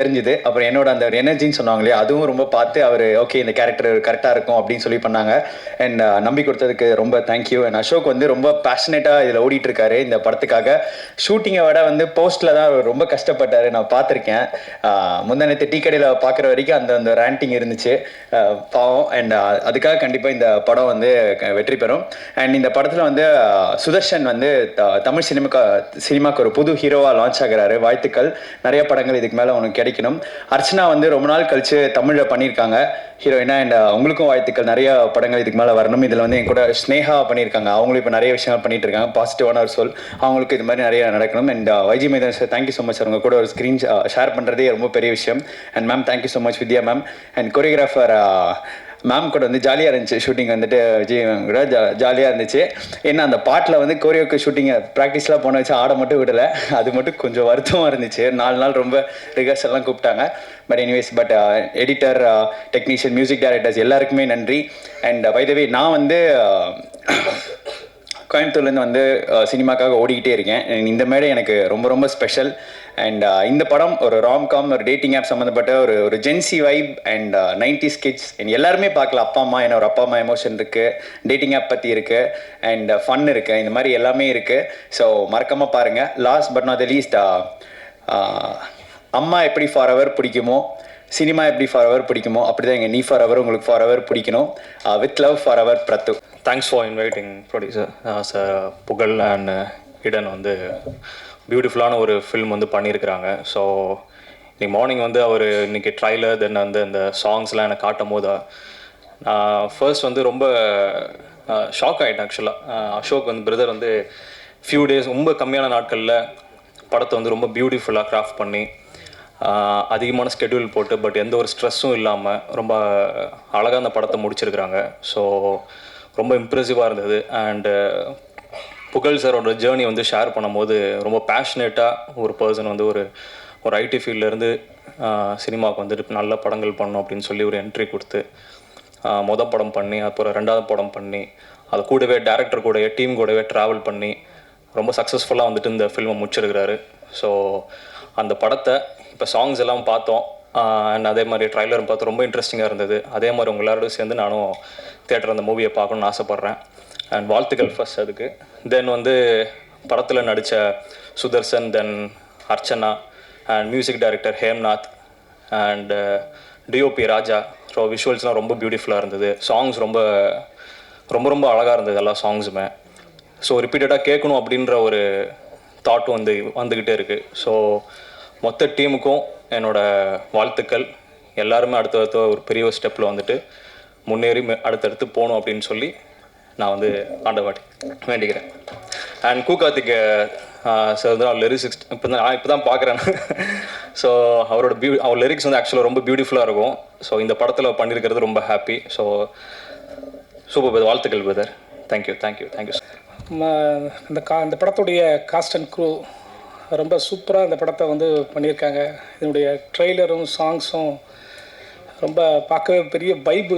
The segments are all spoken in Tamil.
தெரிஞ்சுது. அப்புறம் என்னோட அந்த எனர்ஜின்னு சொன்னாங்க இல்லையா, அதுவும் ரொம்ப பார்த்து அவரு ஓகே இந்த கேரக்டர் கரெக்ட்டா இருக்கும் அப்படின்னு சொல்லி பண்ணாங்க. அண்ட் நம்பி கொடுத்ததுக்கு ரொம்ப தேங்க் யூ. அண்ட் அசோக் வந்து ரொம்ப பேஷனேட்டா இதில ஓடிட்டு இருக்காரு இந்த படத்துக்காக. ஷூட்டிங்கை விட வந்து போஸ்ட்ல தான் அவர் ரொம்ப கஷ்டப்பட்டாரு. நான் பார்த்துருக்கேன். முந்தா நேத்து டீ கடையில பார்க்குற வரைக்கும் அந்த அந்த ரேண்டிங் இருந்துச்சு. பாவம். அண்ட் அதுக்காக கண்டிப்பா இந்த படம் வந்து வெற்றி பெறும். அண்ட் இந்த படத்துல வந்து சுதர்ஷன் வந்து தமிழ் சினிமாக்கு ஒரு புது ஹீரோவா லான்ச் ஆகுறாரு. வாழ்த்துக்கள். நிறைய படங்கள் இதுக்கு மேல உனக்கு கிடைக்கணும். அர்ச்சனா வந்து ரொம்ப நாள் கழிச்சு தமிழ்ல பண்ணியிருக்காங்க ஹீரோயினா. அண்ட் உங்களுக்கும் வாழ்த்துக்கள். நிறைய படங்கள் இதுக்கு மேலே வரணும். இதில் வந்து என் கூட ஸ்னேகா பண்ணியிருக்காங்க. அவங்களும் இப்போ நிறைய விஷயங்கள் பண்ணிட்டு இருக்காங்க. பாசிட்டிவான ஒரு சொல். அவங்களுக்கு இது மாதிரி நிறைய நடக்கணும். And YG maidan sir, thank you so much sir. உங்க கூட ஒரு ஸ்க்ரீன் ஷேர் பண்ணுறதே ரொம்ப பெரிய விஷயம். And ma'am thank you so much Vidya ma'am. And choreographer ma'am கூட வந்து ஜாலியாக இருந்துச்சு. ஷூட்டிங் வந்துட்டு விஜய் கூட ஜாலியாக இருந்துச்சு. ஏன்னா அந்த பாட்டில் வந்து கோரியோக்கு ஷூட்டிங்கை ப்ராக்டிஸ்லாம் போன வச்சு ஆட மட்டும் விடலை. அது மட்டும் கொஞ்சம் வருத்தமாக இருந்துச்சு. 4 நாள் ரொம்ப ரிஹர்சல்லாம் கூப்பிட்டாங்க. But anyways editor, technician, music directors எல்லாருக்குமே நன்றி. அண்ட் பை த வே நான் வந்து கோயம்புத்தூர்லேருந்து வந்து சினிமாக்காக ஓடிக்கிட்டே இருக்கேன். இந்த மேடை எனக்கு ரொம்ப ரொம்ப ஸ்பெஷல். அண்ட் இந்த படம் ஒரு ராம்காம், ஒரு டேட்டிங் ஆப் சம்மந்தப்பட்ட ஒரு gen Z vibe and 90s kids எல்லாருமே பார்க்கலாம். அப்பா அம்மா, என்ன ஒரு அப்பா அம்மா எமோஷன் இருக்குது, டேட்டிங் ஆப் பற்றி இருக்குது, அண்ட் ஃபன் இருக்குது, இந்த மாதிரி எல்லாமே இருக்குது. ஸோ மறக்காமல் பாருங்கள். Last but not the least, அம்மா எப்படி ஃபார் எவர் பிடிக்குமோ, சினிமா எப்படி ஃபார் எவர் பிடிக்குமோ, அப்படி தான் எங்கள் நீ ஃபார் எவர் உங்களுக்கு ஃபார் எவர் பிடிக்கணும். With love for ever பிரத்து. Thanks for inviting producer sir புகழ் அண்ட் இடன். வந்து பியூட்டிஃபுல்லான ஒரு ஃபில்ம் வந்து பண்ணியிருக்கிறாங்க. ஸோ இன்னைக்கு மார்னிங் வந்து அவர் இன்றைக்கி ட்ரைலர் தென் வந்து அந்த சாங்ஸ்லாம் எனக்கு காட்டும் போது நான் ஃபர்ஸ்ட் வந்து ரொம்ப ஷாக் ஆகிட்டேன். ஆக்சுவலாக அசோக் வந்து பிரதர் வந்து ஃபியூ டேஸ் ரொம்ப கம்மியான நாட்களில் படத்தை வந்து ரொம்ப பியூட்டிஃபுல்லாக கிராஃப்ட் பண்ணி அதிகமான ஸ்கெடியூல் போட்டு பட் எந்த ஒரு ஸ்ட்ரெஸ்ஸும் இல்லாமல் ரொம்ப அழகாக அந்த படத்தை முடிச்சிருக்கிறாங்க. ஸோ ரொம்ப இம்ப்ரெசிவாக இருந்தது. அண்டு புகழ் சாரோட ஜேர்னி வந்து ஷேர் பண்ணும்போது ரொம்ப பேஷனேட்டாக ஒரு பர்சன் வந்து ஒரு ஐடி ஃபீல்ட்லேருந்து சினிமாவுக்கு வந்துட்டு நல்ல படங்கள் பண்ணணும் அப்படின்னு சொல்லி ஒரு என்ட்ரி கொடுத்து மொதல் படம் பண்ணி அப்புறம் 2வது படம் பண்ணி அது கூடவே டேரக்டர் கூடவே டீம் கூடவே ட்ராவல் பண்ணி ரொம்ப சக்ஸஸ்ஃபுல்லாக வந்துட்டு இந்த ஃபில்மை முடிச்சிருக்கிறாரு. ஸோ அந்த படத்தை இப்போ சாங்ஸ் எல்லாம் பார்த்தோம். அண்ட் அதே மாதிரி ட்ரைலரும் பார்த்து ரொம்ப இன்ட்ரெஸ்டிங்காக இருந்தது. அதே மாதிரி உங்கள் எல்லாரோடும் சேர்ந்து நானும் தியேட்டர் அந்த மூவியை பார்க்கணுன்னு ஆசைப்பட்றேன். அண்ட் வாழ்த்துக்கள் ஃபர்ஸ்ட் அதுக்கு. தென் வந்து படத்தில் நடித்த Sudarshan, then Archana, and music director Hemnath, and DOP Raja. So விஷுவல்ஸ்லாம் ரொம்ப பியூட்டிஃபுல்லாக இருந்தது. சாங்ஸ் ரொம்ப ரொம்ப ரொம்ப அழகாக இருந்தது எல்லா சாங்ஸுமே. ஸோ ரிப்பீட்டடாக கேட்கணும் அப்படின்ற ஒரு தாட்டும் வந்துக்கிட்டே இருக்குது. ஸோ மொத்த டீமுக்கும் என்னோடய வாழ்த்துக்கள். எல்லாருமே அடுத்தடுத்த ஒரு பெரிய ஸ்டெப்பில் வந்துட்டு முன்னேறி அடுத்தடுத்து போகணும் அப்படின்னு சொல்லி நான் வந்து ஆண்டவாட்டி வேண்டிக்கிறேன். அண்ட் கார்த்திக் சார் வந்து அவர் லிரிக்ஸ் இப்போ தான் பார்க்குறேன். ஸோ அவர் லிரிக்ஸ் வந்து ஆக்சுவலாக ரொம்ப பியூட்டிஃபுல்லாக இருக்கும். ஸோ இந்த படத்தில் பண்ணியிருக்கிறது ரொம்ப ஹாப்பி. ஸோ சூப்பர் பிரதர், வாழ்த்துக்கள் brother. Thank you thank you thank you sir. இந்த படத்துடைய காஸ்ட் அண்ட் க்ரூ ரொம்ப சூப்பராக இந்த படத்தை வந்து பண்ணியிருக்காங்க. இதனுடைய ட்ரெய்லரும் சாங்ஸும் ரொம்ப பார்க்கவே பெரிய வைப்பு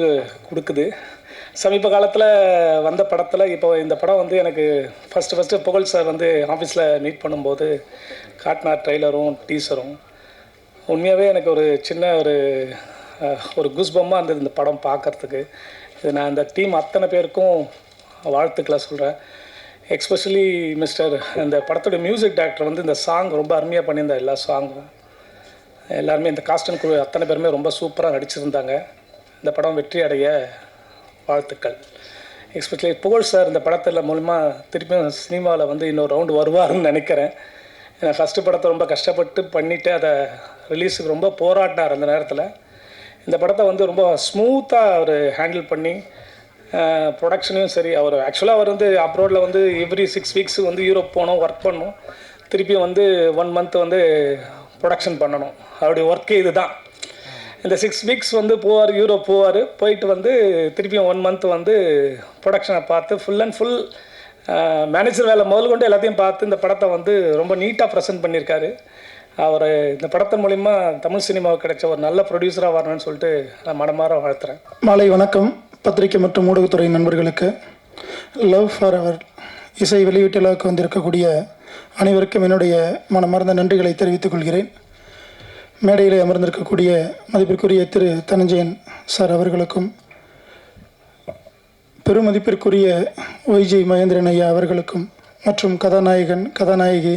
கொடுக்குது. சமீப காலத்தில் வந்த படத்தில் இப்போ இந்த படம் வந்து எனக்கு ஃபஸ்ட்டு புகழ் சார் வந்து ஆஃபீஸில் மீட் பண்ணும்போது காட்டின ட்ரெய்லரும் டீசரும் உண்மையாகவே எனக்கு ஒரு சின்ன ஒரு குஸ்பம்மாக இருந்தது இந்த படம் பார்க்குறதுக்கு. இது நான் இந்த டீம் அத்தனை பேருக்கும் வாழ்த்துக்களை சொல்கிறேன். எக்ஸ்பெஷலி இந்த படத்துடைய மியூசிக் டைரக்டர் வந்து இந்த சாங் ரொம்ப அருமையாக பண்ணியிருந்தார். எல்லா சாங்கும் எல்லாருமே இந்த காஸ்ட் அண்ட் க்ரூ அத்தனை பேருமே ரொம்ப சூப்பராக நடிச்சிருந்தாங்க. இந்த படம் வெற்றி அடைய வாழ்த்துக்கள். எக்ஸ்பெஷலி புகழ் சார் இந்த படத்தில் மூலிமா திருப்பியும் சினிமாவில் வந்து இன்னொரு ரவுண்டு வருவாருன்னு நினைக்கிறேன். ஏன்னா ஃபஸ்ட்டு படத்தை ரொம்ப கஷ்டப்பட்டு பண்ணிவிட்டு அதை ரிலீஸுக்கு ரொம்ப போராடினார். அந்த நேரத்தில் இந்த படத்தை வந்து ரொம்ப ஸ்மூத்தாக அவர் ஹேண்டில் பண்ணி ப்ரொடக்ஷனையும் சரி. அவர் வந்து அப்ரோடில் வந்து எவ்ரி 6 வீக்ஸு வந்து யூரோப் போகணும், ஒர்க் பண்ணணும், திருப்பியும் வந்து 1 மந்த் வந்து ப்ரொடக்ஷன் பண்ணணும். அவருடைய ஒர்க்கே இது தான். இந்த 6 வீக்ஸ் வந்து போவார், யூரோப் போவார், போயிட்டு வந்து திருப்பியும் 1 மந்த் வந்து ப்ரொடக்ஷனை பார்த்து ஃபுல் அண்ட் ஃபுல் மேனேஜர் வேலை முதல் கொண்டு எல்லாத்தையும் பார்த்து இந்த படத்தை வந்து ரொம்ப நீட்டாக ப்ரெசென்ட் பண்ணியிருக்காரு. அவர் இந்த படத்தின் மூலிமா தமிழ் சினிமாவுக்கு கிடைச்ச ஒரு நல்ல ப்ரொடியூசராக வரணும்னு சொல்லிட்டு நான் மனமாற வாழ்த்துறேன். மாலை வணக்கம். பத்திரிகை மற்றும் ஊடகத்துறை நண்பர்களுக்கு லவ் ஃபார் எவர் இசை வெளியீட்டிலாவுக்கு வந்திருக்கக்கூடிய அனைவருக்கும் என்னுடைய மனமார்ந்த நன்றிகளை தெரிவித்துக் கொள்கிறேன். மேடையில் அமர்ந்திருக்கக்கூடிய மதிப்பிற்குரிய திரு தனஞ்சயன் சார் அவர்களுக்கும், பெருமதிப்பிற்குரிய ஒய்ஜி மகேந்திரன் ஐயா அவர்களுக்கும் மற்றும் கதாநாயகன் கதாநாயகி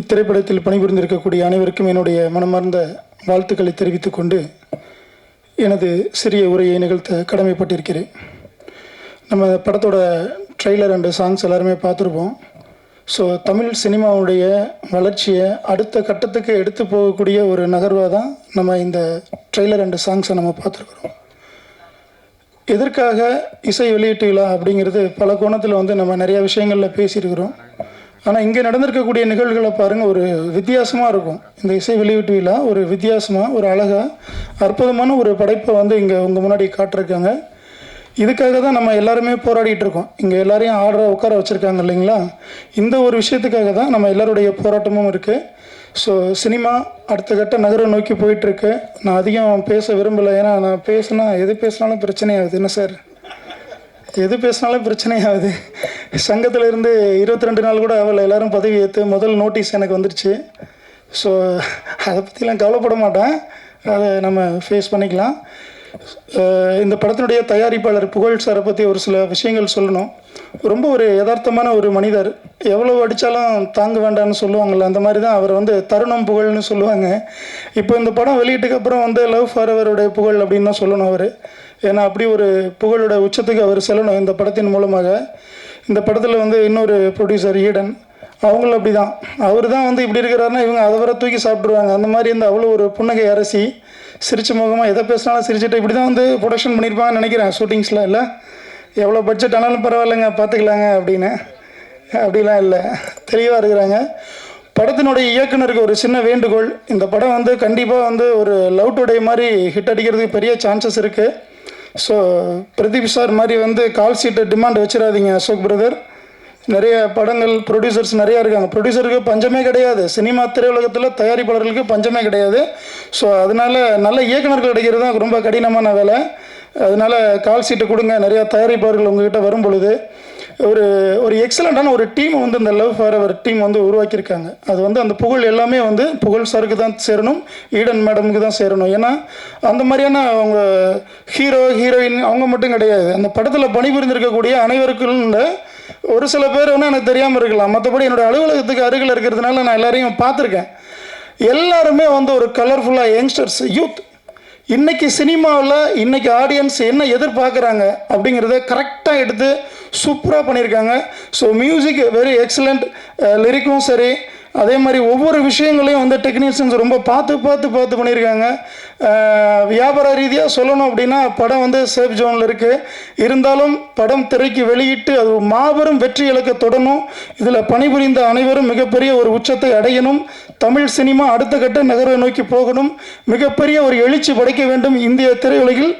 இத்திரைப்படத்தில் பணிபுரிந்திருக்கக்கூடிய அனைவருக்கும் என்னுடைய மனமார்ந்த வாழ்த்துக்களை தெரிவித்துக் கொண்டு எனது சிறிய உரையை நிகழ்த்த கடமைப்பட்டிருக்கிறேன். நம்ம படத்தோட ட்ரெய்லர் அண்டு சாங்ஸ் எல்லாருமே பார்த்துருப்போம். ஸோ தமிழ் சினிமாவுடைய வளர்ச்சியை அடுத்த கட்டத்துக்கு எடுத்து போகக்கூடிய ஒரு நகர்வாக தான் நம்ம இந்த ட்ரெய்லர் அண்டு சாங்ஸை நம்ம பார்த்துருக்குறோம். எதற்காக இசை வெளியீட்டு விழா அப்படிங்கிறது பல கோணத்தில் நம்ம நிறையா விஷயங்களில் பேசியிருக்கிறோம். ஆனால் இங்கே நடந்திருக்கக்கூடிய நிகழ்வுகளை பாருங்கள், ஒரு வித்தியாசமாக இருக்கும். இந்த இசை வெளியீட்டு விழா ஒரு வித்தியாசமாக, ஒரு அழகாக, அற்புதமான ஒரு படைப்பை இங்கே உங்கள் முன்னாடி காட்டிருக்காங்க. இதுக்காக தான் நம்ம எல்லாருமே போராடிட்டு இருக்கோம். இங்கே எல்லாரையும் உட்கார வச்சுருக்காங்க இல்லைங்களா? இந்த ஒரு விஷயத்துக்காக தான் நம்ம எல்லாருடைய போராட்டமும் இருக்குது. ஸோ சினிமா அடுத்த கட்ட நகரை நோக்கி போயிட்டுருக்கு. நான் அதிகம் பேச விரும்பலை, ஏன்னா நான் எது பேசினாலும் பிரச்சனையாகுது. என்ன சார், எது பேசினாலும் பிரச்சனையாகுது. சங்கத்தில் இருந்து 22 நாள் கூட அவள் எல்லோரும் பதவி ஏற்று முதல் நோட்டீஸ் எனக்கு வந்துடுச்சு. ஸோ அதை பற்றிலாம் கவலைப்பட மாட்டேன், அதை நம்ம ஃபேஸ் பண்ணிக்கலாம். இந்த படத்தினுடைய தயாரிப்பாளர் புகழ் சாரை பற்றி ஒரு சில விஷயங்கள் சொல்லணும். ரொம்ப ஒரு யதார்த்தமான ஒரு மனிதர். எவ்வளோ அடித்தாலும் தாங்க வேண்டாம்னு சொல்லுவாங்கள்ல, அந்த மாதிரி தான் அவர் தருணம் புகழ்னு சொல்லுவாங்க. இப்போ இந்த படம் வெளியீட்டுக்கு அப்புறம் லவ் ஃபார் எவருடைய புகழ் அப்படின்னு தான் சொல்லணும் அவர். ஏன்னா அப்படி ஒரு புகழோட உச்சத்துக்கு அவர் செல்லணும் இந்த படத்தின் மூலமாக. இந்த படத்தில் இன்னொரு ப்ரொடியூசர் ஈடன், அவங்களும் அப்படி தான். அவர் தான் இப்படி இருக்கிறாருன்னா இவங்க அதை வர தூக்கி சாப்பிட்ருவாங்க. அந்த மாதிரி அவ்வளோ ஒரு புன்னகை அரசி, சிரிச்ச முகமாக எதை பேசினாலும் சிரிச்சுட்டு இப்படி தான் ப்ரொடக்ஷன் பண்ணியிருப்பாங்கன்னு நினைக்கிறேன். ஷூட்டிங்ஸில் இல்லை, எவ்வளோ பட்ஜெட் ஆனாலும் பரவாயில்லைங்க பார்த்துக்கலாங்க அப்படின்னு. அப்படிலாம் இல்லை, தெளிவாக இருக்கிறாங்க. படத்தினுடைய இயக்குனருக்கு ஒரு சின்ன வேண்டுகோள், இந்த படம் கண்டிப்பாக ஒரு லவ் டுடே மாதிரி ஹிட் அடிக்கிறதுக்கு பெரிய சான்சஸ் இருக்குது. ஸோ பிரதீப் சார் மாதிரி கால் சீட்டை டிமாண்ட் வச்சிடாதீங்க அசோக் பிரதர். நிறைய படங்கள் ப்ரொடியூசர்ஸ் நிறையா இருக்காங்க. ப்ரொடியூசருக்கு பஞ்சமே கிடையாது, சினிமா திரையுலகத்தில் தயாரிப்பாளர்களுக்கு பஞ்சமே கிடையாது. ஸோ அதனால் நல்ல இயக்குனர்கள் கிடைக்கிறது தான் ரொம்ப கடினமான வேலை. அதனால் கால் சீட்டு கொடுங்க. நிறையா தயாரிப்பாளர்கள் உங்ககிட்ட வரும் பொழுது ஒரு எக்ஸலண்ட்டான ஒரு டீம் இந்த லவ் ஃபார் எவர் டீம் உருவாக்கியிருக்காங்க. அது அந்த புகழ் எல்லாமே புகழ் சாருக்கு தான் சேரணும், ஈடன் மேடமுக்கு தான் சேரணும். ஏன்னா அந்த மாதிரியான அவங்க ஹீரோ ஹீரோயின் அவங்க மட்டும் கிடையாது. அந்த படத்தில் பணிபுரிந்திருக்கக்கூடிய அனைவருக்கும் ஒரு சில பேர் எனக்கு தெரியாமல் இருக்கலாம். மற்றபடி என்னோடய அலுவலகத்துக்கு அருகில் இருக்கிறதுனால நான் எல்லாரையும் பார்த்துருக்கேன். எல்லாருமே ஒரு கலர்ஃபுல்லாக யங்ஸ்டர்ஸ், யூத். இன்றைக்கி சினிமாவில் இன்றைக்கி ஆடியன்ஸ் என்ன எதிர்பார்க்குறாங்க அப்படிங்கிறத கரெக்டாக எடுத்து சூப்பராக பண்ணியிருக்காங்க. ஸோ மியூசிக் வெரி எக்ஸலண்ட், லிரிக்கும் சரி, அதே மாதிரி ஒவ்வொரு விஷயங்களையும் டெக்னீஷியன்ஸ் ரொம்ப பார்த்து பண்ணியிருக்காங்க. வியாபார ரீதியாக சொல்லணும் அப்படின்னா படம் சேஃப் ஜோனில் இருக்குது. இருந்தாலும் படம் திரைக்கு வெளியிட்டு அது மாபெரும் வெற்றி இலக்க தொடரும். இதில் பணிபுரிந்த அனைவரும் மிகப்பெரிய ஒரு உச்சத்தை அடையணும். தமிழ் சினிமா அடுத்த கட்ட நகர்வை நோக்கி போகணும். மிகப்பெரிய ஒரு எழுச்சி படைக்க வேண்டும் இந்திய திரையுலகில்.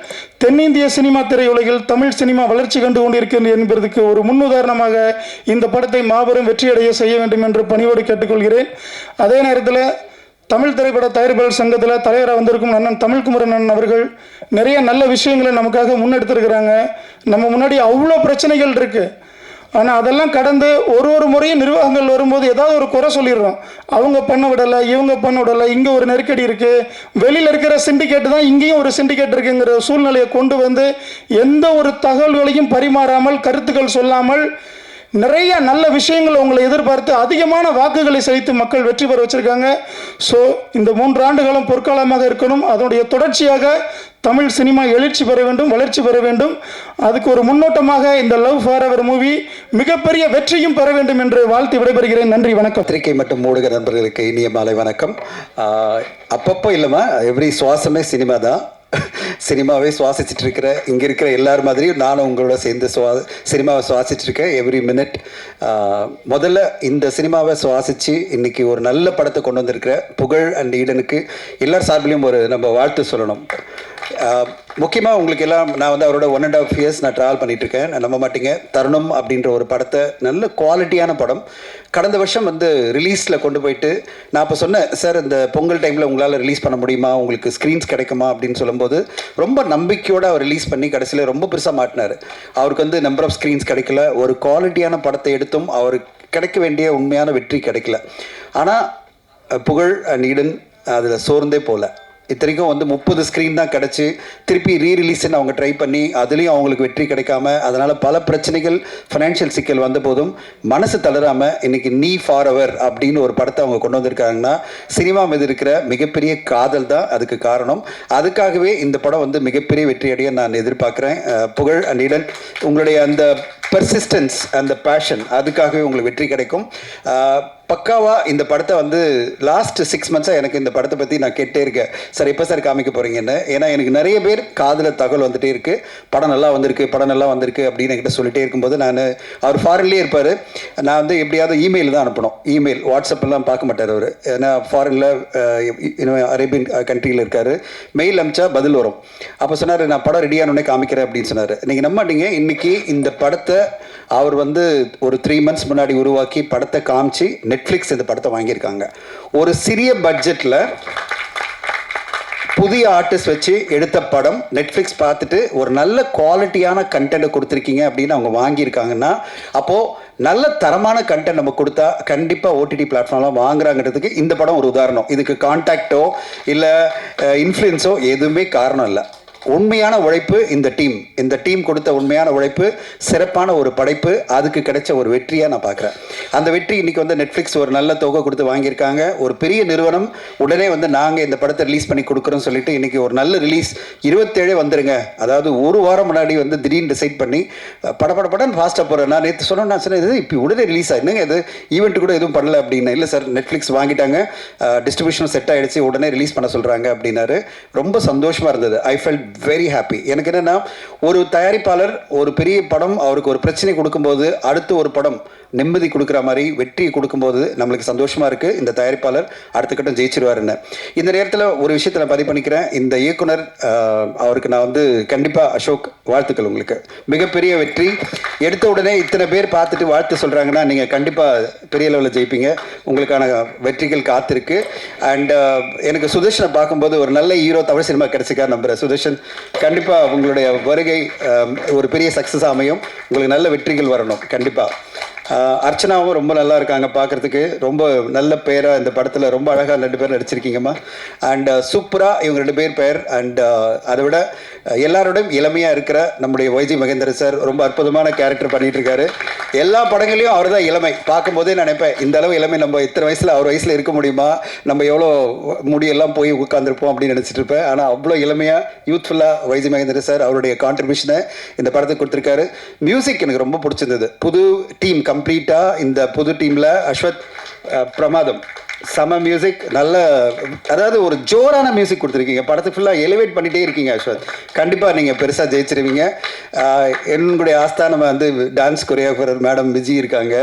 தென்னிந்திய சினிமா திரையுலகில் தமிழ் சினிமா வளர்ச்சி கண்டு கொண்டிருக்கிறது என்பதற்கு ஒரு முன்னுதாரணமாக இந்த படத்தை மாபெரும் வெற்றியடைய செய்ய வேண்டும் என்று பணிவோடு கேட்டுக்கொள்கிறேன். அதே நேரத்தில் தமிழ் திரைப்பட தயாரிப்பாளர் சங்கத்தில் தலைவராக வந்திருக்கும் அண்ணன் தமிழ்குமரன் அண்ணன் அவர்கள் நிறைய நல்ல விஷயங்களை நமக்காக முன்னெடுத்திருக்கிறாங்க. நம்ம முன்னாடி அவ்வளோ பிரச்சனைகள் இருக்குது. ஆனால் அதெல்லாம் கடந்து ஒரு முறையும் நிர்வாகங்கள் வரும்போது ஏதாவது ஒரு குறை சொல்லிடுறோம். அவங்க பண்ண விடலை, இவங்க பண்ண விடலை, இங்கே ஒரு நெருக்கடி இருக்குது, வெளியில் இருக்கிற சிண்டிகேட்டு தான் இங்கேயும் ஒரு சிண்டிகேட் இருக்குங்கிற சூழ்நிலையை கொண்டு எந்த ஒரு தகவல்களையும் பரிமாறாமல், கருத்துக்கள் சொல்லாமல், நிறைய நல்ல விஷயங்களை உங்களை எதிர்பார்த்து அதிகமான வாக்குகளை செலுத்தி மக்கள் வெற்றி பெற வச்சுருக்காங்க. ஸோ இந்த 3 ஆண்டுகளும் பொற்காலமாக இருக்கணும். அதனுடைய தொடர்ச்சியாக தமிழ் சினிமா எழுச்சி பெற வேண்டும், வளர்ச்சி பெற வேண்டும். அதுக்கு ஒரு முன்னோட்டமாக இந்த லவ் ஃபார் எவர் மூவி மிகப்பெரிய வெற்றியும் பெற வேண்டும் என்று வாழ்த்து விடைபெறுகிறேன். நன்றி, வணக்கம். பத்திரிகை மற்றும் ஊடக நண்பர்களுக்கு இனிய மாலை வணக்கம். அப்பப்போ இல்லைம்மா, எவ்ரி சுவாசமே சினிமா தான். சினிமாவே சுவாசிச்சுட்டு இருக்கிற இங்கே இருக்கிற எல்லார் மாதிரியும் நானும் உங்களோட சேர்ந்து சினிமாவை சுவாசிச்சுருக்கேன் எவ்ரி மினிட். முதல்ல இந்த சினிமாவை சுவாசித்து இன்றைக்கி ஒரு நல்ல படத்தை கொண்டு வந்திருக்கிற புகழ் அண்ட் ஈடனுக்கு எல்லார் சார்பிலையும் ஒரு நம்ம வாழ்த்து சொல்லணும். முக்கியமாக உங்களுக்கு எல்லாம் நான் அவரோட 1.5 years நான் ட்ராவல் பண்ணிகிட்ருக்கேன். நம்ப மாட்டீங்க, தருணம் அப்படின்ற ஒரு படத்தை நல்ல குவாலிட்டியான படம் கடந்த வருஷம் ரிலீஸில் கொண்டு போயிட்டு நான் இப்போ சொன்னேன், சார் இந்த பொங்கல் டைமில் உங்களால் ரிலீஸ் பண்ண முடியுமா, உங்களுக்கு ஸ்க்ரீன்ஸ் கிடைக்குமா அப்படின்னு சொல்லும்போது ரொம்ப நம்பிக்கையோடு அவர் ரிலீஸ் பண்ணி கடைசியில் ரொம்ப பெருசாக மாட்டினார். அவருக்கு நம்பர் ஆஃப் ஸ்க்ரீன்ஸ் கிடைக்கல, ஒரு குவாலிட்டியான படத்தை எடுத்தும் அவருக்கு கிடைக்க வேண்டிய உண்மையான வெற்றி கிடைக்கல. ஆனால் புகழ் அண்ட் ஈடன் அதில் சோர்ந்தே போகல. இத்தனைக்கும் வந்து 30 ஸ்க்ரீன் தான் கிடச்சி திருப்பி ரீரிலீஸ்ன்னு அவங்க ட்ரை பண்ணி அதுலேயும் அவங்களுக்கு வெற்றி கிடைக்காம அதனால் பல பிரச்சனைகள் ஃபைனான்ஷியல் சிக்கல் வந்த போதும் மனசு தளராமல் இன்றைக்கி நீ ஃபார் எவர் அப்படின்னு ஒரு படத்தை அவங்க கொண்டு வந்திருக்காங்கன்னா சினிமா மீது இருக்கிற மிகப்பெரிய காதல் தான் அதுக்கு காரணம். அதுக்காகவே இந்த படம் வந்து மிகப்பெரிய வெற்றியடைய நான் எதிர்பார்க்குறேன். புகழ் அண்ட் ஈடன், உங்களுடைய அந்த பெர்சிஸ்டன்ஸ், அந்த பேஷன், அதுக்காகவே உங்களுக்கு வெற்றி கிடைக்கும். பக்காவாக இந்த படத்தை வந்து லாஸ்ட் 6 மந்த்ஸாக எனக்கு இந்த படத்தை பற்றி நான் கேட்டே இருக்கேன், சார் எப்போ சார் காமிக்க போகிறீங்கன்னு. ஏன்னா எனக்கு நிறைய பேர் காதில் தகவல் வந்துகிட்டே இருக்குது, படம் நல்லா வந்திருக்கு அப்படின்னு என்கிட்ட சொல்லிட்டே இருக்கும்போது அவர் ஃபாரின்லேயே இருப்பார். நான் வந்து எப்படியாவது இமெயில் தான் அனுப்பணும், இமெயில் வாட்ஸ்அப்பெல்லாம் பார்க்க மாட்டார் அவர். ஏன்னா ஃபாரினில் அரேபியன் கண்ட்ரியில் இருக்கார். மெயில் அனுப்பிச்சா பதில் வரும். அப்போ சொன்னார், நான் படம் ரெடியானோடனே காமிக்கிறேன் அப்படின்னு சொன்னார். நீங்கள் நம்ப மாட்டீங்க, இன்றைக்கி இந்த படத்தை அவர் வந்து ஒரு 3 மந்த்ஸ் முன்னாடி உருவாக்கி படத்தை காமிச்சு நெட்ஃப்ளிக்ஸ் இந்த படத்தை வாங்கியிருக்காங்க. ஒரு சிறிய பட்ஜெட்டில் புதிய ஆர்டிஸ்ட் வச்சு எடுத்த படம் நெட்ஃப்ளிக்ஸ் பார்த்துட்டு ஒரு நல்ல குவாலிட்டியான கண்டென்ட்டை கொடுத்துருக்கீங்க அப்படின்னு அவங்க வாங்கியிருக்காங்கன்னா அப்போது நல்ல தரமான கண்டென்ட் நம்ம கொடுத்தா கண்டிப்பாக ஓடிடி பிளாட்ஃபார்ம்லாம் வாங்குறாங்கிறதுக்கு இந்த படம் ஒரு உதாரணம். இதுக்கு கான்டாக்டோ இல்லை இன்ஃப்ளூயன்ஸோ எதுவுமே காரணம் இல்லை. உண்மையான உழைப்பு இந்த டீம் கொடுத்த உண்மையான உழைப்பு, சிறப்பான ஒரு படைப்பு, அதுக்கு கிடைச்ச ஒரு வெற்றியாக நான் பார்க்குறேன். அந்த வெற்றி இன்றைக்கி வந்து நெட்ஃப்ளிக்ஸ் ஒரு நல்ல தொகை கொடுத்து வாங்கியிருக்காங்க. ஒரு பெரிய நிறுவனம் உடனே வந்து நாங்கள் இந்த படத்தை ரிலீஸ் பண்ணி கொடுக்குறோன்னு சொல்லிட்டு இன்றைக்கி ஒரு நல்ல ரிலீஸ் 27 வந்துருங்க, அதாவது ஒரு வாரம் முன்னாடி வந்து திடீர்னு டிசைட் பண்ணி படன்னு ஃபாஸ்ட்டாக போகிறேன். நான் நேற்று சொன்னேன் இது இப்போ உடனே ரிலீஸ் ஆகிடுங்க, இது ஈவெண்ட் கூட எதுவும் பண்ணல அப்படின்னு. இல்லை சார், நெட்ஃப்ளிக்ஸ் வாங்கிட்டாங்க, டிஸ்ட்ரிபியூஷன் செட் ஆகிடுச்சு, உடனே ரிலீஸ் பண்ண சொல்கிறாங்க அப்படின்னாரு. ரொம்ப சந்தோஷமாக இருந்தது. I felt very happy. எனக்கு என்னென்னா, ஒரு தயாரிப்பாளர் ஒரு பெரிய படம் அவருக்கு ஒரு பிரச்சனை கொடுக்கும்போது அடுத்து ஒரு படம் நிம்மதி கொடுக்குற மாதிரி வெற்றியை கொடுக்கும்போது நம்மளுக்கு சந்தோஷமாக இருக்குது. இந்த தயாரிப்பாளர் அடுத்த கட்டம் ஜெயிச்சிருவாருன்னு. இந்த நேரத்தில் ஒரு விஷயத்தை நான் பதிவு பண்ணிக்கிறேன். இந்த இயக்குனர் அவருக்கு நான் வந்து கண்டிப்பாக அசோக், வாழ்த்துக்கள், உங்களுக்கு மிகப்பெரிய வெற்றி. எடுத்த உடனே இத்தனை பேர் பார்த்துட்டு வாழ்த்து சொல்கிறாங்கன்னா நீங்கள் கண்டிப்பாக பெரிய லெவலில் ஜெயிப்பீங்க. உங்களுக்கான வெற்றிகள் காத்திருக்கு. அண்ட் எனக்கு சுதர்ஷனை பார்க்கும்போது ஒரு நல்ல ஹீரோ தமிழ் சினிமா கிடைச்சிக்கா நம்புகிறேன். சுதர்ஷன், கண்டிப்பாக உங்களுடைய வருகை ஒரு பெரிய சக்ஸஸ் அமையும். உங்களுக்கு நல்ல வெற்றிகள் வரணும் கண்டிப்பாக. அர்ச்சனாவும் ரொம்ப நல்லா இருக்காங்க, பார்க்குறதுக்கு ரொம்ப நல்ல பேராக இந்த படத்தில் ரொம்ப அழகாக 2 பேர் நடிச்சிருக்கீங்கம்மா. அண்ட் சூப்பராக இவங்க 2 பேர் பெயர். அண்ட் அதை விட எல்லாரோடையும் இளமையாக இருக்கிற நம்முடைய வைஜி மகேந்திரன் சார் ரொம்ப அற்புதமான கேரக்டர் பண்ணிகிட்டு இருக்காரு. எல்லா படங்களையும் அவர் தான் இளமை. பார்க்கும்போதே நான் நினைப்பேன், இந்த அளவு இளமை நம்ம இத்தனை வயசில் அவர் வயசில் இருக்க முடியுமா, நம்ம எவ்வளோ முடியெல்லாம் போய் உட்காந்துருப்போம் அப்படின்னு நினச்சிட்டு இருப்பேன். ஆனால் அவ்வளோ இளமையாக யூத்ஃபுல்லாக வைஜி மகேந்திரன் சார் அவருடைய கான்ட்ரிபியூஷனை இந்த படத்துக்கு கொடுத்துருக்காரு. மியூசிக் எனக்கு ரொம்ப பிடிச்சிருந்தது. புது டீம் கம்ப்ளீட்டாக இந்த புது டீமில் அஸ்வத் பிரமாதம், செம மியூசிக், நல்ல அதாவது ஒரு ஜோரான மியூசிக் கொடுத்துருக்கீங்க. படத்தை ஃபுல்லாக எலிவேட் பண்ணிகிட்டே இருக்கீங்க அஸ்வத். கண்டிப்பாக நீங்கள் பெருசாக ஜெயிச்சிருவீங்க. என்னுடைய ஆஸ்தானம் வந்து டான்ஸ் கொரியோகிராஃபர் மேடம் விஜி இருக்காங்க.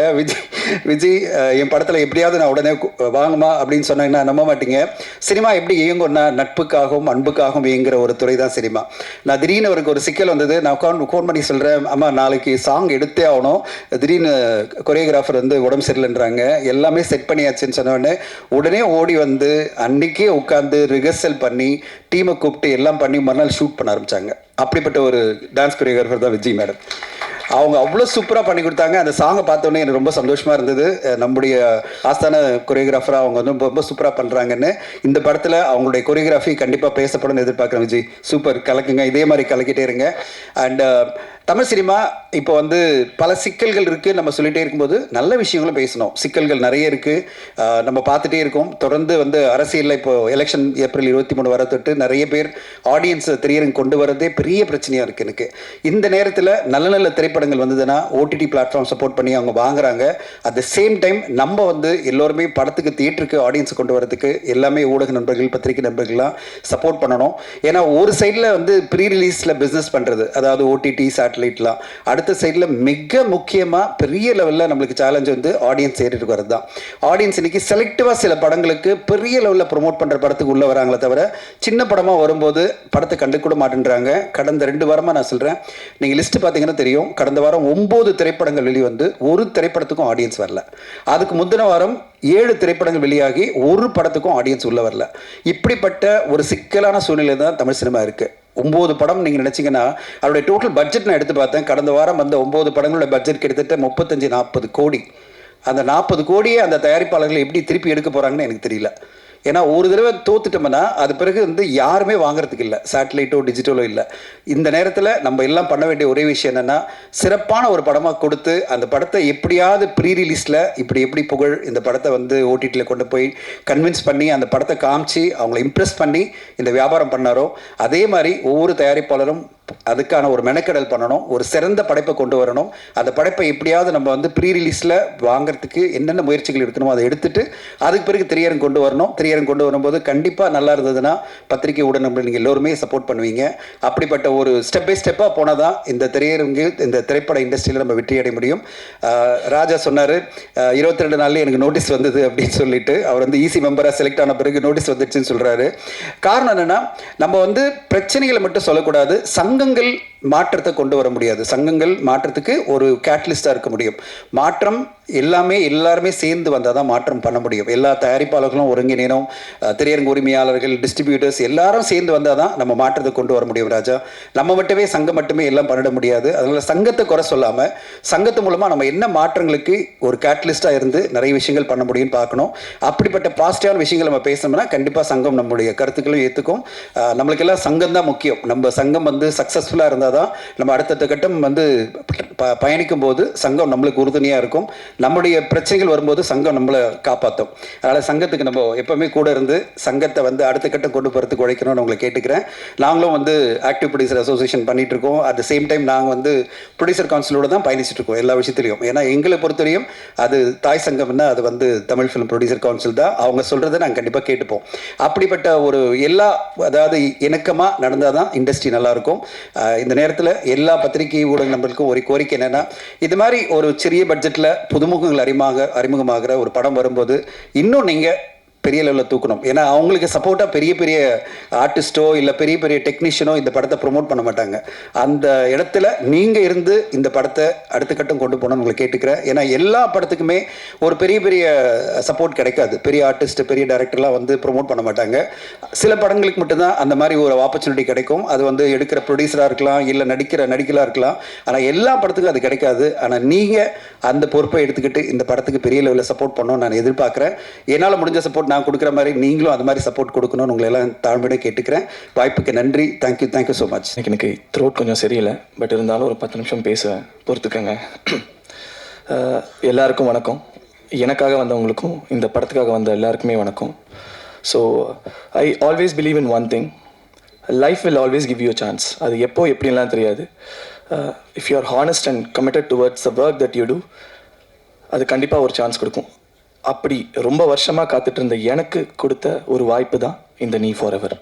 விஜி என் படத்தில் எப்படியாவது நான் உடனே வாங்குமா அப்படின்னு சொன்னாங்கன்னா நம்ப மாட்டீங்க. சினிமா எப்படி இயங்கும்னா நட்புக்காகவும் அன்புக்காகவும் இயங்குகிற ஒரு துறை தான் சினிமா. நான் திடீர்னு அவருக்கு ஒரு சிக்கல் வந்தது. நான் ஃபோன் பண்ணி சொல்கிறேன், அம்மா நாளைக்கு சாங் எடுத்தே ஆகணும், திடீர்னு கொரியோகிராஃபர் வந்து உடம்பு சரியில்லைன்றாங்க, எல்லாமே செட் பண்ணியாச்சுன்னு சொன்னோடனே உடனே ஓடி வந்து அன்றைக்கே உட்காந்து ரிஹர்சல் பண்ணி டீமை கூப்பிட்டு எல்லாம் பண்ணி மறுநாள் ஷூட் பண்ண ஆரம்பித்தாங்க. அப்படிப்பட்ட ஒரு டான்ஸ் கொரியோகிராஃபர் தான் விஜய் மேடம். அவங்க அவ்வளோ சூப்பராக பண்ணி கொடுத்தாங்க. அந்த சாங்கை பார்த்தோன்னே எனக்கு ரொம்ப சந்தோஷமாக இருந்தது. நம்முடைய ஆஸ்தான கொரியோகிராஃபராக அவங்க வந்து ரொம்ப சூப்பராக பண்ணுறாங்கன்னு. இந்த படத்தில் அவங்களுடைய கொரியோகிராஃபி கண்டிப்பாக பேசப்படும் எதிர்பார்க்குறேன். விஜய் சூப்பர், கலக்குங்க, இதே மாதிரி கலக்கிட்டே இருங்க. அண்ட் தமிழ் சினிமா இப்போ வந்து பல சிக்கல்கள் இருக்குது. நம்ம சொல்லிகிட்டே இருக்கும்போது நல்ல விஷயங்களும் பேசணும். சிக்கல்கள் நிறைய இருக்குது, நம்ம பார்த்துட்டே இருக்கோம். தொடர்ந்து வந்து அரசியலில் இப்போது எலெக்ஷன் ஏப்ரல் 23 வர தொட்டு நிறைய பேர் ஆடியன்ஸை திரையரங்கு கொண்டு வரதே பெரிய பிரச்சனையாக இருக்குது எனக்கு. இந்த நேரத்தில் நல்ல நல்ல திரைப்படங்கள் வந்ததுன்னா ஓடிடி பிளாட்ஃபார்ம் சப்போர்ட் பண்ணி அவங்க வாங்குறாங்க. அட் த சேம் டைம் நம்ம வந்து எல்லோருமே படத்துக்கு தியேட்டருக்கு ஆடியன்ஸை கொண்டு வரதுக்கு எல்லாமே ஊடக நண்பர்கள், பத்திரிகை நண்பர்கள்லாம் சப்போர்ட் பண்ணணும். ஏன்னா ஒரு சைடில் வந்து ப்ரீ ரிலீஸில் பிஸ்னஸ் பண்ணுறது, அதாவது ஓடிடி சேட்டலைட்லாம், அடுத்த சைடில் மிக முக்கியமாக பெரிய லெவலில் நம்மளுக்கு சேலஞ்ச் வந்து ஆடியன்ஸ் ஏறிட்டு வரது தான். ஆடியன்ஸ் இன்னைக்கு செலக்டிவாக சில படங்களுக்கு பெரிய லெவலில் ப்ரொமோட் பண்ணுற படத்துக்கு உள்ளே வராங்களே தவிர சின்ன படமாக வரும்போது படத்தை கண்டுக்கூட மாட்டேன்றாங்க. கடந்த 2 வாரமாக நான் சொல்கிறேன், நீங்கள் லிஸ்ட்டு பார்த்தீங்கன்னா தெரியும். கடந்த வாரம் 9 திரைப்படங்கள் வெளிவந்து ஒரு திரைப்படத்துக்கும் ஆடியன்ஸ் வரல. அதுக்கு முந்தின வாரம் 7 திரைப்படங்கள் வெளியாகி ஒரு படத்துக்கும் ஆடியன்ஸ் உள்ளே வரல. இப்படிப்பட்ட ஒரு சிக்கலான சூழ்நிலை தான் தமிழ் சினிமா இருக்குது. 9 படம் நீங்கள் நினச்சிங்கன்னா அவருடைய டோட்டல் பட்ஜெட் நான் எடுத்து பார்த்தேன். கடந்த வாரம் வந்த 9 படங்களோட பட்ஜெட் கிட்டத்தட்ட 35-40 கோடி. அந்த 40 கோடியே அந்த தயாரிப்பாளர்கள் எப்படி திருப்பி எடுக்க போகிறாங்கன்னு எனக்கு தெரியல. ஏன்னா ஒரு தடவை தோத்துட்டோம்னா அது பிறகு வந்து யாருமே வாங்குறதுக்கு இல்லை, சேட்டலைட்டோ டிஜிட்டலோ இல்லை. இந்த நேரத்தில் நம்ம எல்லாம் பண்ண வேண்டிய ஒரே விஷயம் என்னென்னா, சிறப்பான ஒரு படமாக கொடுத்து அந்த படத்தை எப்படியாவது ப்ரீ ரிலீஸில் எப்படி புகழ் இந்த படத்தை வந்து ஓடிடியில் கொண்டு போய் கன்வின்ஸ் பண்ணி அந்த படத்தை காமிச்சு அவங்கள இம்ப்ரெஸ் பண்ணி இந்த வியாபாரம் பண்ணாரோ, அதே மாதிரி ஒவ்வொரு தயாரிப்பாளரும் அதுக்கான ஒரு மெனக்கெடல் பண்ணணும், ஒரு சிறந்த படைப்பை கொண்டு வரணும். அந்த படைப்பை எப்படியாவது நம்ம வந்து ப்ரீ ரிலீஸில் வாங்கிறதுக்கு என்னென்ன முயற்சிகள் எடுக்கணுமோ அதை எடுத்துட்டு அதுக்கு பிறகு திரையரங்கு கொண்டு வரணும். திரையரங்கு கொண்டு வரும்போது கண்டிப்பாக நல்லா இருந்ததுன்னா பத்திரிகை ஊடகங்கள் நீங்கள் எல்லோருமே சப்போர்ட் பண்ணுவீங்க. அப்படிப்பட்ட ஒரு ஸ்டெப் பை ஸ்டெப்பாக போனால் தான் இந்த திரையரங்கு இந்த திரைப்பட இண்டஸ்ட்ரியில் நம்ம வெற்றி அடைய முடியும். ராஜா சொன்னார் 22 நாள்லேயே எனக்கு நோட்டீஸ் வந்தது அப்படின்னு சொல்லிட்டு, அவர் வந்து ஈசி மெம்பராக செலக்ட் ஆன பிறகு நோட்டீஸ் வந்துடுச்சுன்னு சொல்கிறாரு. காரணம் என்னென்னா, நம்ம வந்து பிரச்சனைகளை மட்டும் சொல்லக்கூடாது, சங்கங்கள் மாற்றத்தை கொண்டு வர முடியாது. சங்கங்கள் மாற்றத்துக்கு ஒரு கேட்டலிஸ்டாக இருக்க முடியும். மாற்றம் எல்லாருமே சேர்ந்து வந்தால் தான் மாற்றம் பண்ண முடியும். எல்லா தயாரிப்பாளர்களும் ஒருங்கிணைனும், திரையரங்கு உரிமையாளர்கள், டிஸ்ட்ரிபியூட்டர்ஸ் எல்லாரும் சேர்ந்து வந்தால் தான் நம்ம மாற்றத்தை கொண்டு வர முடியும். ராஜா, நம்ம மட்டுமே சங்கம் மட்டுமே எல்லாம் பண்ணிட முடியாது. அதனால் சங்கத்தை குறை சொல்லாமல் சங்கத்து மூலமாக நம்ம என்ன மாற்றங்களுக்கு ஒரு கேட்டலிஸ்டாக இருந்து நிறைய விஷயங்கள் பண்ண முடியும்னு பார்க்கணும். அப்படிப்பட்ட பாசிட்டிவான விஷயங்கள் நம்ம பேசணும்னா கண்டிப்பாக சங்கம் நம்முடைய கருத்துக்களும் ஏற்றுக்கும். நம்மளுக்கெல்லாம் சங்கம் தான் முக்கியம். நம்ம சங்கம் வந்து சக்ஸஸ்ஃபுல்லாக இருந்தால் தான் நம்ம அடுத்தடுத்த கட்டம் வந்து பயணிக்கும் போது சங்கம் நம்மளுக்கு உறுதுணையாக இருக்கும். நம்முடைய பிரச்சனைகள் வரும்போது சங்கம் நம்மளை காப்பாற்றும். அதனால் சங்கத்துக்கு நம்ம எப்போவுமே கூட இருந்து சங்கத்தை வந்து அடுத்த கட்டம் கொண்டு போகிறதுக்கு உழைக்கணும்னு உங்களை கேட்டுக்கிறேன். நாங்களும் வந்து ஆக்டிவ் ப்ரொடியூசர் அசோசியேஷன் பண்ணிகிட்டு இருக்கோம். அட் த சேம் டைம் நாங்கள் வந்து ப்ரொடியூசர் கவுன்சிலோடு தான் பயணிச்சுட்டு இருக்கோம் எல்லா விஷயத்துலையும். ஏன்னா எங்களை பொறுத்தவரையும் அது தாய் சங்கம்னா அது வந்து தமிழ் ஃபிலிம் ப்ரொடியூசர் கவுன்சில் தான். அவங்க சொல்கிறத நாங்கள் கண்டிப்பாக கேட்டுப்போம். அப்படிப்பட்ட ஒரு அதாவது இணக்கமாக நடந்தால் தான் இண்டஸ்ட்ரி நல்லாயிருக்கும். இந்த நேரத்தில் எல்லா பத்திரிகை ஊடக நம்பருக்கும் ஒரு கோரிக்கை என்னென்னா, இது மாதிரி ஒரு சிறிய பட்ஜெட்டில் புதுமுகங்கள் அறிமுகமாகிற ஒரு படம் வரும்போது இன்னும் நீங்கள் பெரிய லெவலில் தூக்கணும். ஏன்னா அவங்களுக்கு சப்போர்ட்டாக பெரிய ஆர்டிஸ்ட்டோ இல்லை பெரிய டெக்னீஷியனோ இந்த படத்தை ப்ரொமோட் பண்ண மாட்டாங்க. அந்த இடத்துல நீங்கள் இருந்து இந்த படத்தை அடுத்த கட்டம் கொண்டு போகணும்னு உங்களை கேட்டுக்கிறேன். ஏன்னா எல்லா படத்துக்குமே ஒரு பெரிய சப்போர்ட் கிடைக்காது. பெரிய ஆர்டிஸ்ட், பெரிய டைரக்டர்லாம் வந்து ப்ரொமோட் பண்ண மாட்டாங்க. சில படங்களுக்கு மட்டும்தான் அந்த மாதிரி ஒரு ஆப்பர்ச்சுனிட்டி கிடைக்கும். அது வந்து எடுக்கிற ப்ரொடியூசராக இருக்கலாம், இல்லை நடிகளாக இருக்கலாம். ஆனால் எல்லா படத்துக்கும் அது கிடைக்காது. ஆனால் நீங்கள் அந்த பொறுப்பை எடுத்துக்கிட்டு இந்த படத்துக்கு பெரிய லெவலில் சப்போர்ட் பண்ணணும்னு நான் எதிர்பார்க்குறேன். என்னால் முடிஞ்ச சப்போர்ட் நான் கொடுக்குற மாதிரி நீங்களும் அது மாதிரி சப்போர்ட் கொடுக்கணும்னு உங்களை எல்லாம் தாழ்மையோட கேட்டுக்கிறேன். வாய்ப்புக்கு நன்றி. Thank you so much. எனக்கு த்ரோட் கொஞ்சம் சரியில்லை, பட் இருந்தாலும் ஒரு 10 நிமிஷம் பேசுவேன், பொறுத்துக்கங்க. எல்லாருக்கும் வணக்கம். எனக்காக வந்தவங்களுக்கும் இந்த படத்துக்காக வந்த எல்லாருக்குமே வணக்கம். So I always believe in one thing, life will always give you a chance. அது எப்படின்லாம் தெரியாது. If you are honest and committed towards the work that you do, அது கண்டிப்பாக ஒரு சான்ஸ் கொடுக்கும். அப்படி ரொம்ப வருஷமாக காத்துட்டு இருந்த எனக்கு கொடுத்த ஒரு வாய்ப்பு தான் இந்த நீ ஃபார் எவர்.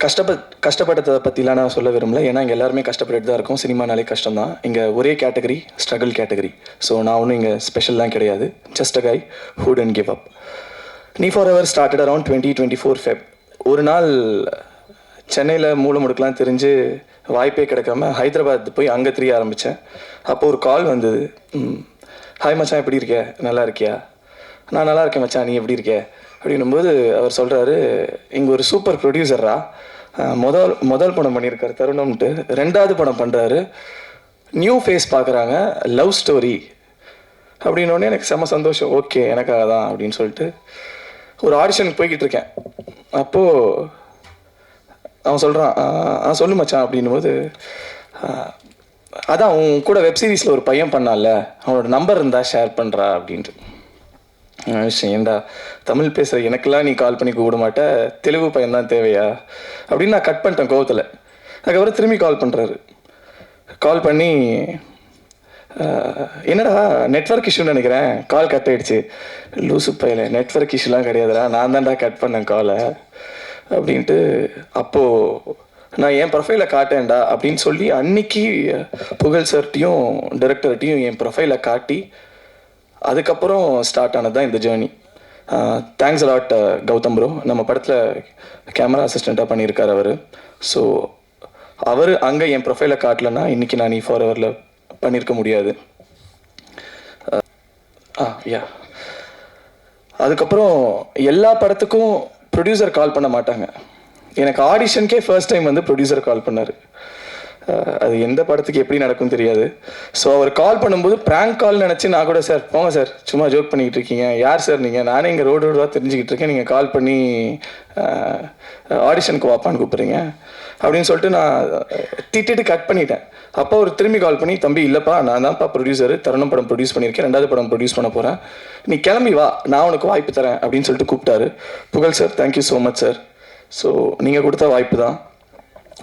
கஷ்டப்பட்டதை பற்றிலாம் நான் சொல்ல விரும்பல, ஏன்னா இங்கே எல்லாருமே கஷ்டப்பட்டு தான் இருக்கும். சினிமானாலே கஷ்டம் தான். இங்கே ஒரே கேட்டகரி ஸ்ட்ரகிள் கேட்டகரி. ஸோ நான் ஒன்றும் இங்கே ஸ்பெஷல்லாம் கிடையாது. Just a guy who don't give up. நீ for ever started around 2024 Feb. ஒரு நாள் சென்னையில் மூளை முடுக்கலாம் தெரிஞ்சு வாய்ப்பே கிடைக்காம ஹைதராபாத் போய் அங்கே தெரிய ஆரம்பித்தேன். அப்போது ஒரு கால் வந்தது. ஹாய் மச்சான், எப்படி இருக்க? நல்லா இருக்கியா? நான் நல்லா இருக்கேன் மச்சான், நீ எப்படி இருக்க? அப்படின்னும்போது அவர் சொல்கிறாரு, இங்கே ஒரு சூப்பர் ப்ரொடியூசரா, முதல் படம் பண்ணியிருக்காரு தருணம்ட்டு, 2வது படம் பண்ணுறாரு, நியூ ஃபேஸ் பார்க்குறாங்க, லவ் ஸ்டோரி அப்படின்னோடனே எனக்கு செம்ம சந்தோஷம். ஓகே, எனக்காக தான் அப்படின்னு சொல்லிட்டு ஒரு ஆடிஷனுக்கு போய்கிட்டு இருக்கேன். அப்போது அவன் சொல்கிறான், சொல்லு மச்சான் அப்படின்னும்போது, அதான் உன் கூட வெப் சீரிஸில் ஒரு பையன் பண்ணால, அவனோட நம்பர் இருந்தால் ஷேர் பண்ணுறா அப்படின்ட்டு. விஷயம் ஏண்டா, தமிழ் பேசுகிற எனக்கெல்லாம் நீ கால் பண்ணி கூப்பிட மாட்ட, தெலுங்கு பையன் தான் தேவையா அப்படின்னு நான் கட் பண்ணிட்டேன் கோவத்தில். அதுக்கப்புறம் திரும்பி கால் பண்ணுறாரு. கால் பண்ணி, என்னடா நெட்வொர்க் இஷ்யூன்னு நினைக்கிறேன், கால் கட் ஆகிடுச்சு. லூசு பையல, நெட்வொர்க் இஷ்யூலாம் கிடையாதுடா, நான் தான்டா கட் பண்ணேன் காலை அப்படின்ட்டு. அப்போது நான் என் ப்ரொஃபைலை காட்டேன்டா அப்படின்னு சொல்லி அன்னைக்கு புகழ் சார்ட்டையும் டைரக்டர்கிட்டையும் என் ப்ரொஃபைலை காட்டி அதுக்கப்புறம் ஸ்டார்ட் ஆனது தான் இந்த journey. Thanks a lot Gautham bro. நம்ம படத்தில் கேமரா அசிஸ்டண்ட்டாக பண்ணியிருக்கார் அவர். ஸோ அவர் அங்கே என் ப்ரொஃபைலை காட்டலைன்னா இன்றைக்கி நான் நீ ஃபார் எவரில் பண்ணியிருக்க முடியாது. யா, அதுக்கப்புறம் எல்லா படத்துக்கும் ப்ரொடியூசர் கால் பண்ண மாட்டாங்க. எனக்கு ஆடிஷனுக்கே ஃபர்ஸ்ட் டைம் வந்து ப்ரொடியூசர் கால் பண்ணார். அது எந்த படத்துக்கு எப்படி நடக்கும் தெரியாது. ஸோ அவர் கால் பண்ணும்போது ப்ராங்க் கால் நினச்சி நான் கூட சார் போங்க சார் சும்மா ஜோக் பண்ணிக்கிட்டு இருக்கீங்க, யார் சார் நீங்கள், நானே இங்கே ரோடாக தெரிஞ்சுக்கிட்டு இருக்கேன், நீங்கள் கால் பண்ணி ஆடிஷனுக்கு வாப்பான்னு கூப்பிட்றீங்க அப்படின்னு சொல்லிட்டு நான் திட்டிட்டு கட் பண்ணிட்டேன். அப்போ அவர் திரும்பி கால் பண்ணி, தம்பி இல்லைப்பா நான் தான்ப்பா ப்ரொடியூசர், தருணம் படம் ப்ரொடியூஸ் பண்ணியிருக்கேன், 2வது படம் ப்ரொடியூஸ் பண்ண போகிறேன், நீ கிளம்பி வா நான் உனக்கு வாய்ப்பு தரேன் அப்படின்னு சொல்லிட்டு கூப்பிட்டாரு. புகழ் sir thank you so much sir. So நீங்கள் கொடுத்த வாய்ப்பு தான்.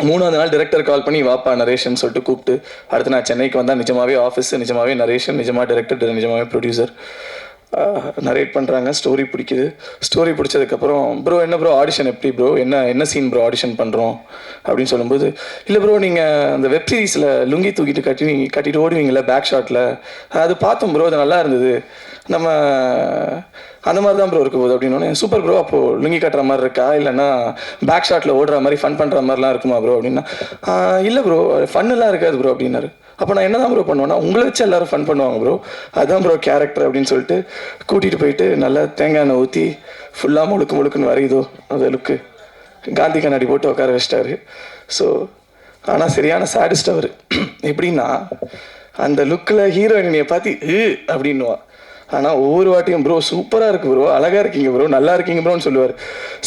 3வது நாள் டைரக்டர் கால் பண்ணி வாப்பா நரேஷன் சொல்லிட்டு கூப்பிட்டு, அடுத்து நான் சென்னைக்கு வந்தால் நிஜமாவே ஆஃபீஸ், நிஜமாவே நரேஷன், நிஜமாக டைரக்டர், நிஜமாவே ப்ரொடியூசர் நரேட் பண்ணுறாங்க. ஸ்டோரி பிடிக்குது. ஸ்டோரி பிடிச்சதுக்கப்புறம் ப்ரோ என்ன ப்ரோ ஆடிஷன் எப்படி ப்ரோ, என்ன சீன் ப்ரோ ஆடிஷன் பண்ணுறோம் அப்படின்னு சொல்லும்போது, இல்லை ப்ரோ நீங்கள் அந்த வெப் சீரிஸில் லுங்கி தூக்கிட்டு கட்டிட்டு ஓடுவீங்களே பேக் ஷாட்டில், அது பார்த்தோம் ப்ரோ, அது நல்லா இருந்தது, நம்ம அந்த மாதிரி தான் ப்ரோ இருக்க போகுது அப்படின்னோடனே, சூப்பர் ப்ரோ அப்போது லுங்கி கட்டுற மாதிரி இருக்கா இல்லைன்னா பேக் ஷாட்டில் ஓடுற மாதிரி ஃபன் பண்ணுற மாதிரிலாம் இருக்குமா ப்ரோ அப்படின்னா, இல்லை ப்ரோ ஃபன்னெல்லாம் இருக்காது ப்ரோ அப்படின்னாரு. அப்போ நான் என்ன தான் ப்ரோ பண்ணுவேன்னா, உங்களை வச்சு எல்லோரும் ஃபன் பண்ணுவாங்க ப்ரோ, அதுதான் ப்ரோ கேரக்டர் அப்படின்னு சொல்லிட்டு கூட்டிகிட்டு போயிட்டு நல்லா தேங்காய் எண்ணெய் ஊற்றி ஃபுல்லாக முழுக்குன்னு வரையுதோ அந்த லுக்கு காந்தி கண்ணாடி போட்டு உட்கார வச்சிட்டாரு. ஸோ ஆனால் சரியான சாடிஸ்ட் அவர். எப்படின்னா அந்த லுக்கில் ஹீரோயினியை பார்த்து அப்படின்னுவா, ஆனால் ஒவ்வொரு வாட்டியும் ப்ரோ சூப்பராக இருக்குது ப்ரோ, அழகாக இருக்கீங்க ப்ரோ, நல்லா இருக்கீங்க ப்ரோன்னு சொல்லுவார்.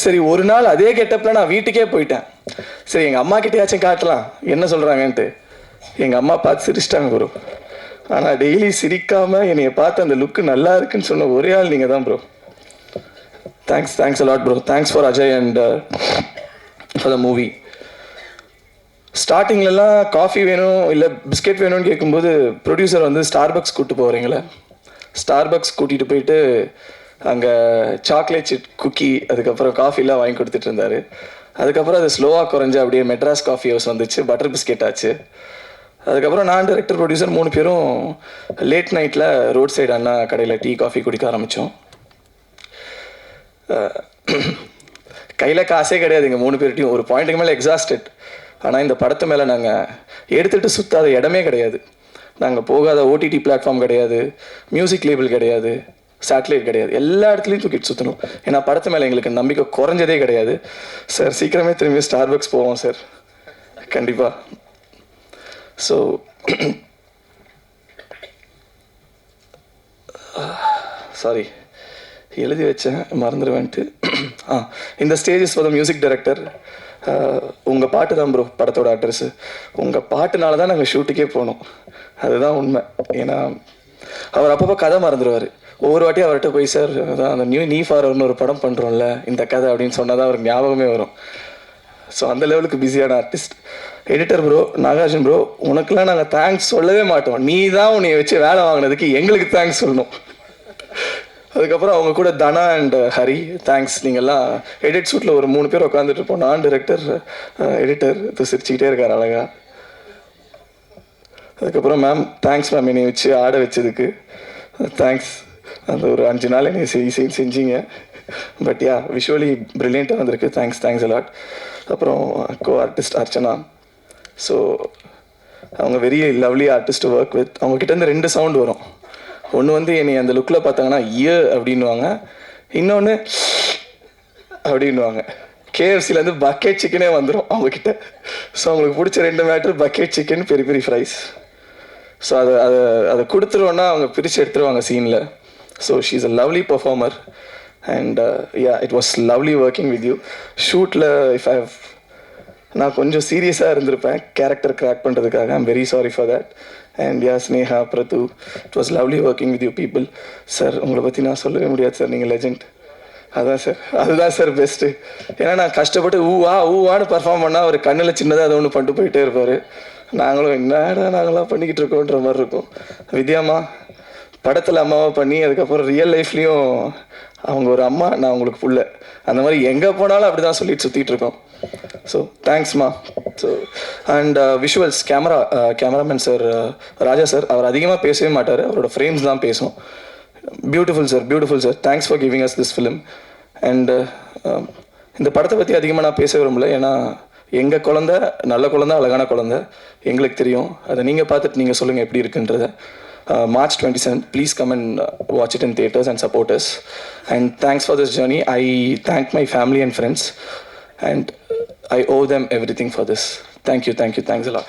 சரி ஒரு நாள் அதே கெட்டப்பில் நான் வீட்டுக்கே போயிட்டேன். சரி எங்கள் அம்மா கிட்டேயாச்சும் காட்டலாம் என்ன சொல்கிறாங்கன்ட்டு, எங்கள் அம்மா பார்த்து சிரிச்சிட்டாங்க ப்ரோ. ஆனால் டெய்லி சிரிக்காமல் என்னைய பார்த்து அந்த லுக்கு நல்லா இருக்குன்னு சொன்ன ஒரே ஆள் நீங்கள் தான் bro. Thanks a lot bro. Thanks for Ajay and for the movie. ஸ்டார்டிங்லலாம் காஃபி வேணும் இல்லை பிஸ்கெட் வேணும்னு கேட்கும்போது ப்ரொடியூசர் வந்து ஸ்டார்பக்ஸ் கூப்பிட்டு போகிறீங்களே, ஸ்டார்பக்ஸ் கூட்டிகிட்டு போயிட்டு அங்கே சாக்லேட் சிப் குக்கி அதுக்கப்புறம் காஃபிலாம் வாங்கி கொடுத்துட்டு இருந்தார். அதுக்கப்புறம் அது ஸ்லோவாக குறைஞ்சி அப்படியே மெட்ராஸ் காஃபி ஹவுஸ் வந்துச்சு, பட்டர் பிஸ்கெட் ஆச்சு. அதுக்கப்புறம் நான் டைரக்டர் ப்ரொடியூசர் 3 பேரும் லேட் நைட்டில் ரோட் சைடு அண்ணா கடையில் டீ காஃபி குடிக்க ஆரம்பித்தோம். கையில் காசே கிடையாது எங்கள் 3 பேர்ட்டையும், ஒரு பாயிண்ட்டுக்கு மேலே எக்ஸாஸ்டட். ஆனால் இந்த படத்து மேலே நாங்கள் எடுத்துகிட்டு சுற்றாத இடமே கிடையாது, நாங்கள் போகாத ஓடிடி பிளாட்ஃபார்ம் கிடையாது, மியூசிக் லேபிள் கிடையாது, சேட்டலைட் கிடையாது, எல்லா இடத்துலையும் தூக்கிட்டு சுற்றணும். ஏன்னா படத்து மேலே எங்களுக்கு நம்பிக்கை குறைஞ்சதே கிடையாது. சார் சீக்கிரமே திரும்பி ஸ்டார்பக்ஸ் போவோம் சார் கண்டிப்பாக. ஸோ சாரி எழுதி வச்சேன் மறந்துடுவேன்ட்டு. இந்த stages for the music director. உங்கள் பாட்டு தான் ப்ரோ படத்தோட அட்ரஸ்ஸு, உங்கள் பாட்டுனால தான் நாங்கள் ஷூட்டுக்கே போனோம், அதுதான் உண்மை. ஏன்னா அவர் அப்பப்போ கதை மறந்துடுவார். ஒவ்வொரு வாட்டியும் அவர்கிட்ட போய் சார் அதான் அந்த நீ ஃபார்வர்னு ஒரு படம் பண்ணுறோம்ல இந்த கதை அப்படின்னு சொன்னால் தான் அவருக்கு ஞாபகமே வரும். ஸோ அந்த லெவலுக்கு பிஸியான artist. Editor bro Nagarjun bro, உனக்குலாம் நாங்கள் தேங்க்ஸ் சொல்லவே மாட்டோம், நீ தான் உன்னை வச்சு வேலை வாங்கினதுக்கு எங்களுக்கு தேங்க்ஸ் சொல்லணும். அதுக்கப்புறம் அவங்க கூட தனா அண்ட் ஹரி தேங்க்ஸ். நீங்கள்லாம் எடிட் ஷூட்டில் ஒரு 3 பேர் உட்காந்துட்டு இருப்போம், நான் டைரக்டர் எடிட்டர் இது சிரிச்சுக்கிட்டே இருக்கார் அழகா. அதுக்கப்புறம் மேம் தேங்க்ஸ் மேம், என்னை வச்சு ஆட வச்சதுக்கு தேங்க்ஸ். அந்த ஒரு 5 நாள் என்னை செஞ்சீங்க. பட் யா விஷுவலி ப்ரில்லியண்ட்டாக வந்திருக்கு. Thanks a lot. அப்புறம் கோ ஆர்டிஸ்ட் அர்ச்சனா. ஸோ அவங்க very lovely artist to work with. அவங்கக்கிட்டேருந்து 2 சவுண்ட் வரும். ஒன்று வந்து என்னை அந்த லுக்கில் பார்த்தாங்கன்னா அப்படின்வாங்க, இன்னொன்று அப்படின்வாங்க. கேஎஃப்சிலேருந்து பக்கெட் சிக்கனே வந்துடும் அவங்கக்கிட்ட. ஸோ அவங்களுக்கு பிடிச்ச 2 மேட்ரு பக்கெட் சிக்கன், பெரிய பெரிய ஃப்ரைஸ். ஸோ அதை கொடுத்துருவோன்னா அவங்க பிரித்து எடுத்துருவாங்க சீனில். So she is a lovely performer and it was lovely working with you. ஷூட்டில் நான் கொஞ்சம் சீரியஸாக இருந்திருப்பேன் கேரக்டர் கிராக் பண்ணுறதுக்காக. I'm very sorry for that. And Sneha Prathu, it was lovely working with you people. Sir உங்களை பற்றி நான் சொல்லவே முடியாது சார், நீங்கள் லெஜெண்ட். அதுதான் சார் பெஸ்ட்டு. ஏன்னா நான் கஷ்டப்பட்டு ஊவான்னு பர்ஃபார்ம் பண்ணால் அவர் கண்ணில் சின்னதாக அதை ஒன்று பண்ணிட்டு போயிட்டே இருப்பார். நாங்களும் என்னடா நாங்களாம் பண்ணிக்கிட்டு இருக்கோன்ற மாதிரி இருக்கும். வித்யாம்மா படத்தில் அம்மாவாக பண்ணி அதுக்கப்புறம் ரியல் லைஃப்லேயும் அவங்க ஒரு அம்மா, நான் உங்களுக்கு புள்ள, அந்த மாதிரி எங்கே போனாலும் அப்படி தான் சொல்லிட்டு சுற்றிட்டு இருக்கோம். ஸோ தேங்க்ஸ்மா. So and visuals cameraman sir Raja sir, அவர் அதிகமாக பேசவே மாட்டார், அவரோட ஃப்ரேம்ஸ் தான் பேசும். Beautiful sir. Thanks for giving us this film. And இந்த படத்தை பற்றி அதிகமாக நான் பேச விரும்பல, ஏன்னா எங்கள் குழந்தை நல்ல குழந்தை, அழகான குழந்தை, எங்களுக்கு தெரியும். அதை நீங்கள் பார்த்துட்டு நீங்கள் சொல்லுங்கள் எப்படி இருக்குன்றத. March 27th, please come and watch it in theaters and support us. And thanks for this journey. I thank my family and friends, and I owe them everything for this. Thank you. Thanks a lot.